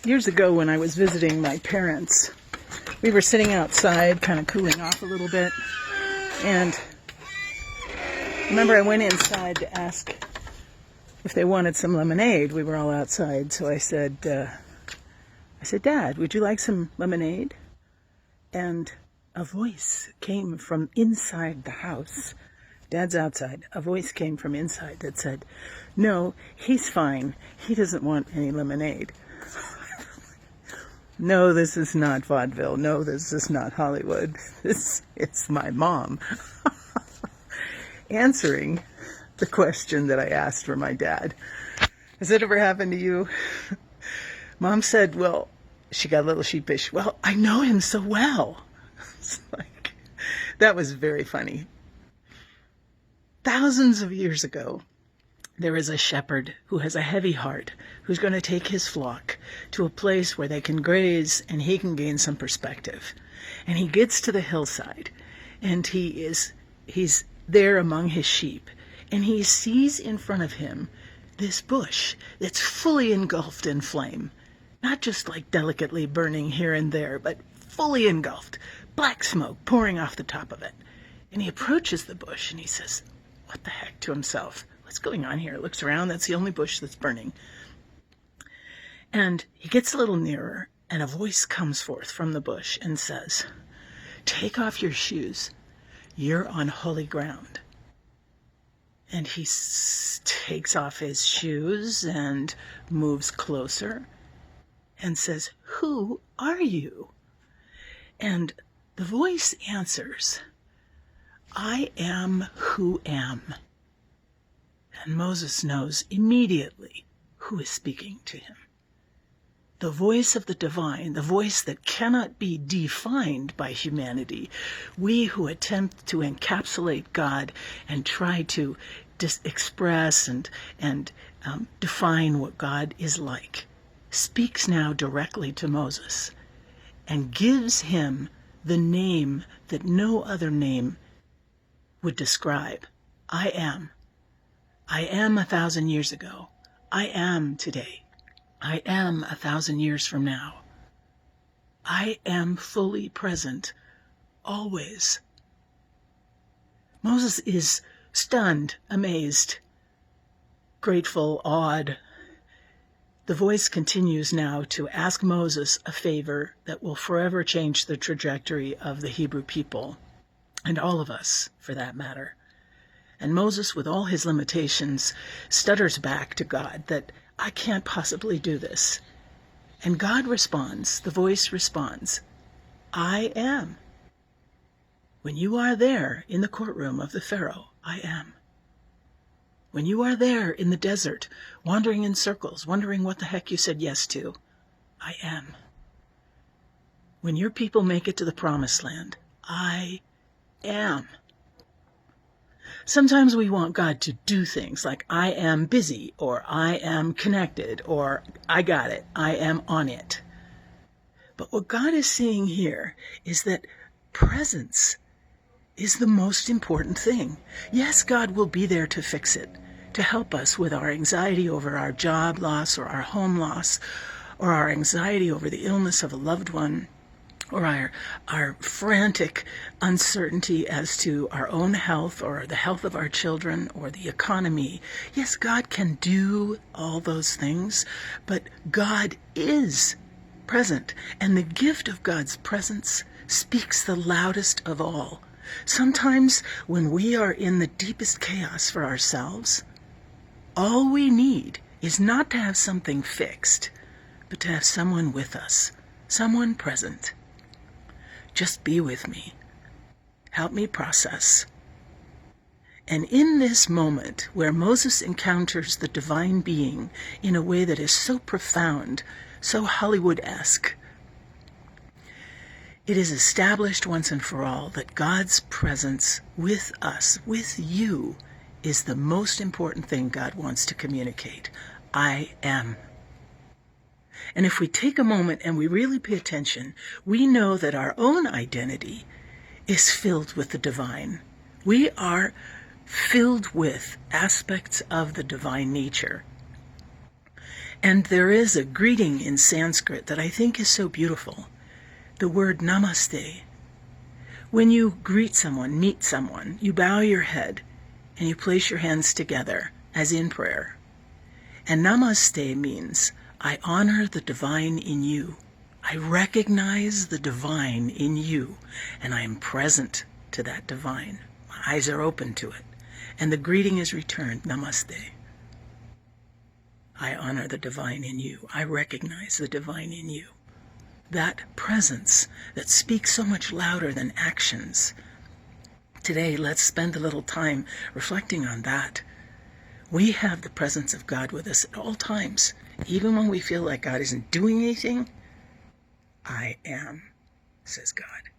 Years ago when I was visiting my parents, we were sitting outside kind of cooling off a little bit, and remember I went inside to ask if they wanted some lemonade. We were all outside, so I said, Dad, would you like some lemonade? And a voice came from inside the house. Dad's outside. A voice came from inside that said, no, he's fine. He doesn't want any lemonade. No, this is not vaudeville. No, this is not Hollywood. It's my mom answering the question that I asked for my dad. Has it ever happened to you? Mom said, well, she got a little sheepish. Well, I know him so well. It's like, that was very funny. Thousands of years ago, there is a shepherd who has a heavy heart, who's going to take his flock to a place where they can graze and he can gain some perspective. And he gets to the hillside, and he's there among his sheep, and he sees in front of him this bush that's fully engulfed in flame. Not just like delicately burning here and there, but fully engulfed. Black smoke pouring off the top of it. And he approaches the bush and he says, what the heck, to himself? What's going on here? Looks around, that's the only bush that's burning. And he gets a little nearer, and a voice comes forth from the bush and says, take off your shoes. You're on holy ground. And he takes off his shoes and moves closer and says, who are you? And the voice answers, I am who am. And Moses knows immediately who is speaking to him. The voice of the divine, the voice that cannot be defined by humanity. We who attempt to encapsulate God and try to express and define what God is like, speaks now directly to Moses and gives him the name that no other name would describe. I am. I am 1,000 years ago. I am today. I am 1,000 years from now. I am fully present, always. Moses is stunned, amazed, grateful, awed. The voice continues now to ask Moses a favor that will forever change the trajectory of the Hebrew people, and all of us, for that matter. And Moses, with all his limitations, stutters back to God that I can't possibly do this. And God responds, the voice responds, I am. When you are there in the courtroom of the Pharaoh, I am. When you are there in the desert, wandering in circles, wondering what the heck you said yes to, I am. When your people make it to the promised land, I am. Sometimes we want God to do things like I am busy, or I am connected, or I got it, I am on it. But what God is saying here is that presence is the most important thing. Yes, God will be there to fix it, to help us with our anxiety over our job loss or our home loss, or our anxiety over the illness of a loved one, or our frantic uncertainty as to our own health or the health of our children or the economy. Yes, God can do all those things, but God is present, and the gift of God's presence speaks the loudest of all. Sometimes when we are in the deepest chaos for ourselves, all we need is not to have something fixed, but to have someone with us, someone present. Just be with me. Help me process. And in this moment where Moses encounters the divine being in a way that is so profound, so Hollywood-esque, it is established once and for all that God's presence with us, with you, is the most important thing God wants to communicate. I am. And if we take a moment and we really pay attention, we know that our own identity is filled with the divine. We are filled with aspects of the divine nature. And there is a greeting in Sanskrit that I think is so beautiful, the word namaste. When you greet someone, meet someone, you bow your head and you place your hands together as in prayer. And namaste means, I honor the divine in you. I recognize the divine in you, and I am present to that divine. My eyes are open to it. And the greeting is returned, namaste. I honor the divine in you. I recognize the divine in you. That presence that speaks so much louder than actions. Today, let's spend a little time reflecting on that. We have the presence of God with us at all times. Even when we feel like God isn't doing anything, I am, says God.